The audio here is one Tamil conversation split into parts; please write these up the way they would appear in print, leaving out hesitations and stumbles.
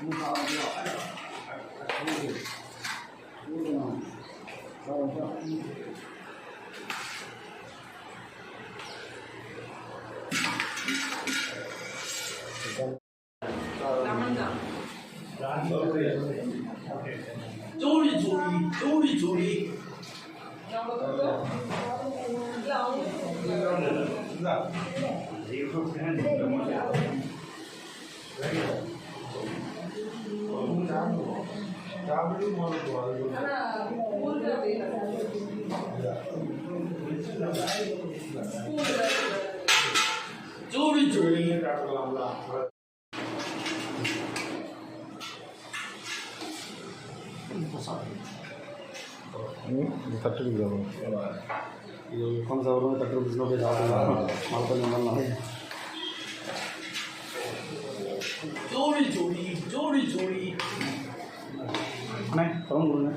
조리. 조리. தட்டுக்கிறாங்க இது கொஞ்சம் ஒரு தட்டு பிஸ்னஸ் போய் சாப்பிடலாம் மழை கொஞ்சம் பண்ணலாம் 조리 அண்ணே குழம்பு கொடுங்க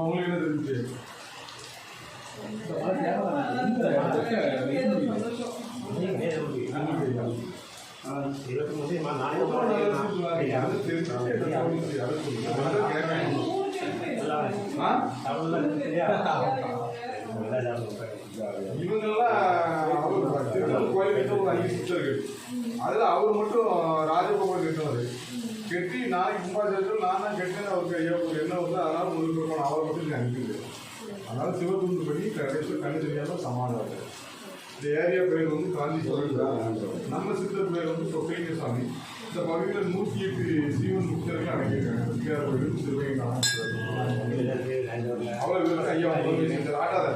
உங்களுக்கு என்ன தெரிஞ்சு இவங்கெல்லாம் கோயில் ஒரு 5 சிஸ்டர்கள் அதில் அவர் மட்டும் ராஜகோபால் கெட்டவர் கெட்டி நாளைக்கு கும்பாபிஷேகத்தில் நான் தான் கெட்டேன்னு அவருக்கு ஐயா ஒரு என்ன வருது அதனால் முழுக்க போன அவரை மட்டும் அனுப்பிடுது அதனால் சிவத்துண்டு பண்ணி கடைசியில் கண்ணு தெரியாமல் சமாதானம். இந்த ஏரியா பேர் வந்து காந்தி கோயில், நம்ம சித்தர் பேர் வந்து சொக்கலிங்க சாமி. இந்த பகுதியில் 108 சீவன் முக்தர்கள் அடங்கியிருக்காங்க. சிக்கார கோயில் சிவகங்கை அவ்வளோ பேருக்கு ஐயா முதன்மை செஞ்சர் ஆட்டாத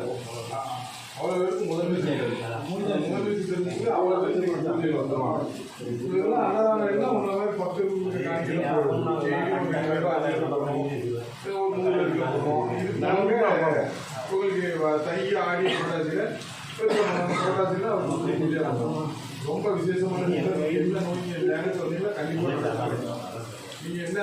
அவ்வளோ பேருக்கு முதன்மை சித்தருக்கு அவ்வளோ பேருக்கு வந்துடுவாங்க. இதெல்லாம் அன்னதானம் உங்களை மாதிரி 10 உங்களுக்கு தை ஆடி புரட்டாசியில் ரொம்ப விசேஷமான எல்லா நோய்கள் டான்ஸ் வந்தீங்கன்னா கண்டிப்பாக நீங்கள் என்ன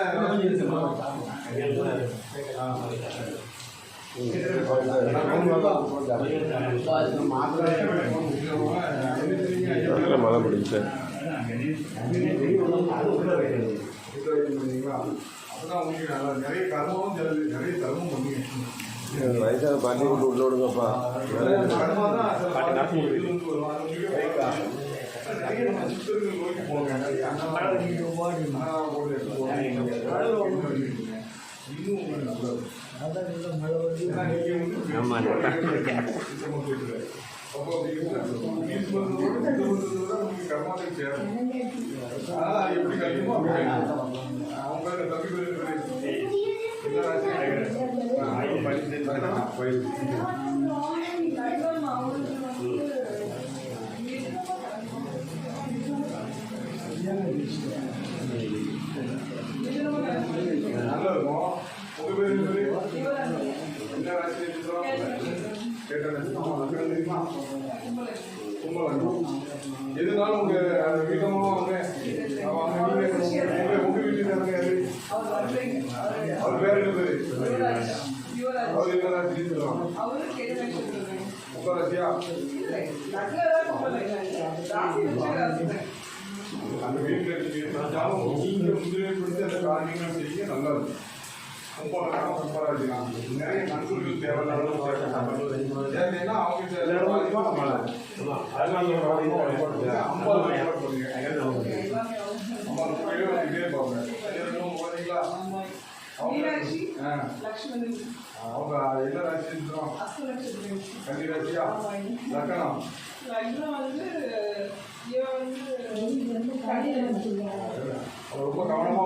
மழை முடிஞ்சு அப்பதான் உங்களுக்கு நல்லா நிறைய கர்மமும் நிறைய தர்மம் பண்ணுவீங்க. வயசாக பாட்டி விட்டு உள்ள விடுங்கப்பா கர்மா தான் நோக்கி போங்க. இன்னும் நல்லது. கர்மாவுக்கு சேரும். அதனால் எப்படி கழிக்குமோ அவங்க தம்பி நல்லா இருக்கும். உங்க பேர் என்ன ராசி தெரியுமா? எதுனாலும் உங்க வீட்டமா வாங்க உங்க வீட்டுக்காரங்க யாரு அவர் பேர் என்ன பேரு? அவர் என்ன ராசி சொல்லுவாங்க? உங்க ராசியா? அந்த வீட்டில் நீங்க முதலீடு கொடுத்து அந்த காரியங்கள் செய்ய நல்லா இருக்கும். நிறைய நண்பர்கள் தேவையில்லாத ஏன்னா அவங்க அவங்க என்ன ராசி கன்னி ராசியா? லக்கணம் ரொம்ப கவனமா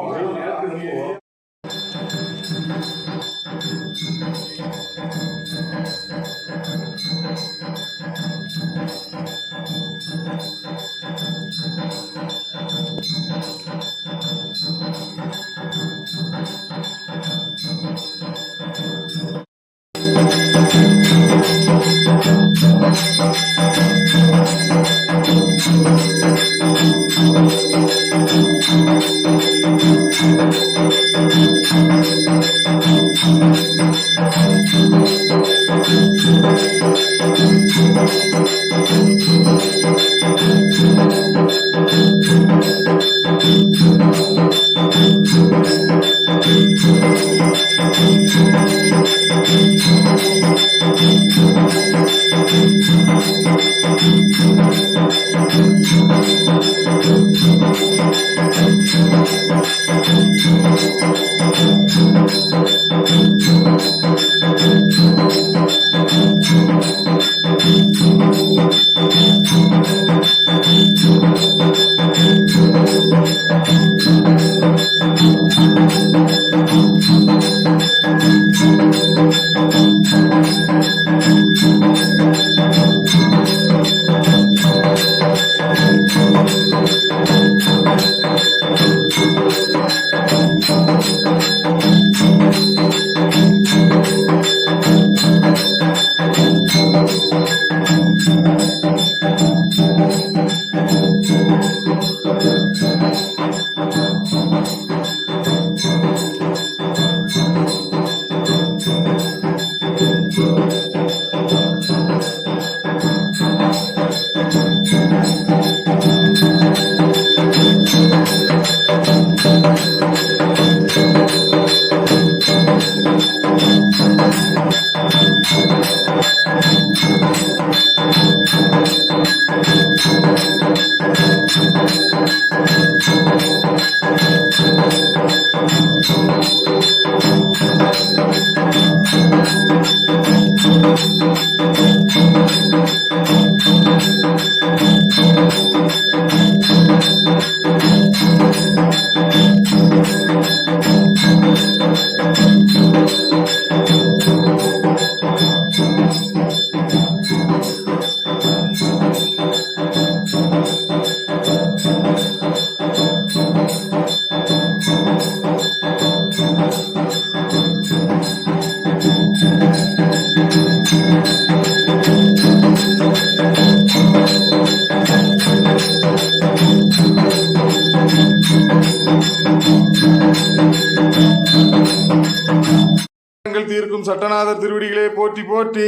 தீர்க்கும் சட்டநாதர் திருவடிகளே போற்றி போற்றி.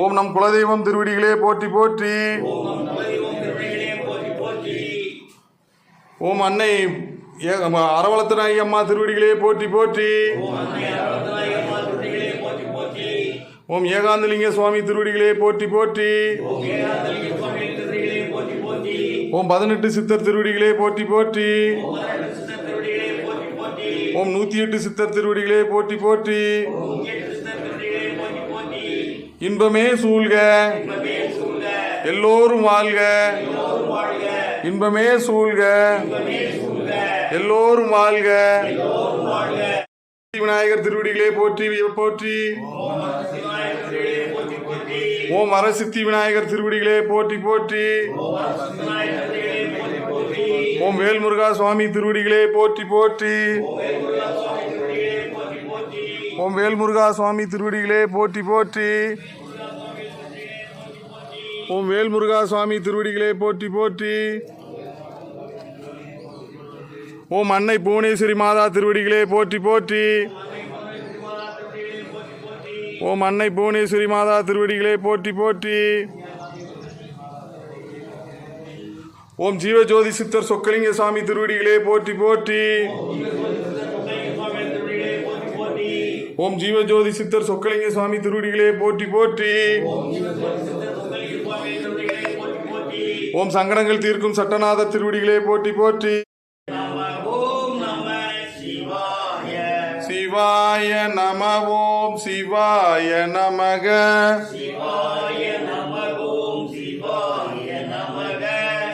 ஓம் நம் குலதெய்வம் திருவடிகளே போற்றி போற்றி. ஓம் அன்னை அரவலத்தநாயகி அம்மா திருவடிகளே போற்றி போற்றி. ஓம் ஏகாந்தலிங்க சுவாமி திருவடிகளே போற்றி போற்றி. ஓம் 18 சித்தர் திருவடிகளே போற்றி போற்றி. ஓம் 108 சித்தர் திருவடிகளே போற்றி போற்றி. இன்பமே சூழ்க எல்லோரும் வாழ்க. இன்பமே சூழ்க எல்லோரும் வாழ்க. விநாயகர் திருவடிகளே போற்றி போற்றி. ஓம் அரசித்தி விநாயகர் திருவடிகளே போற்றி போற்றி. ஓம் வேல்முருகா சுவாமி திருவடிகளே போற்றி போற்றி. ஓம் வேல்முருகா சுவாமி திருவடிகளே போற்றி போற்றி. ஓம் வேல்முருகா சுவாமி திருவடிகளே போற்றி போற்றி. ஓம் அன்னை புவனேஸ்வரி மாதா திருவடிகளே போற்றி போற்றி. ஓம் அன்னை புவனேஸ்வரி மாதா திருவடிகளே போற்றி போற்றி. ஓம் ஜீவஜோதி சித்தர் சொக்கலிங்க சுவாமி திருவடிகளே போற்றி போற்றி. ஓம் ஜீவஜோதி சித்தர் சொக்கலிங்க சுவாமி திருவடிகளே போற்றி போற்றி. ஓம் சங்கடங்கள் தீர்க்கும் சட்டநாதர் திருவடிகளே போற்றி போற்றி. சிவாய நம. ஓம் சிவாய நமக.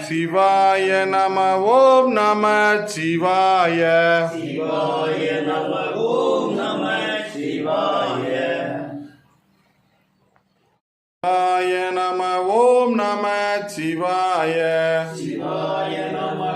சிவாய நம. ஓம் நம சிவாய. சிவாய நம. ஓம் நம சிவாய. சிவாய நம. ஓம் நம சிவாய. சிவாய நம.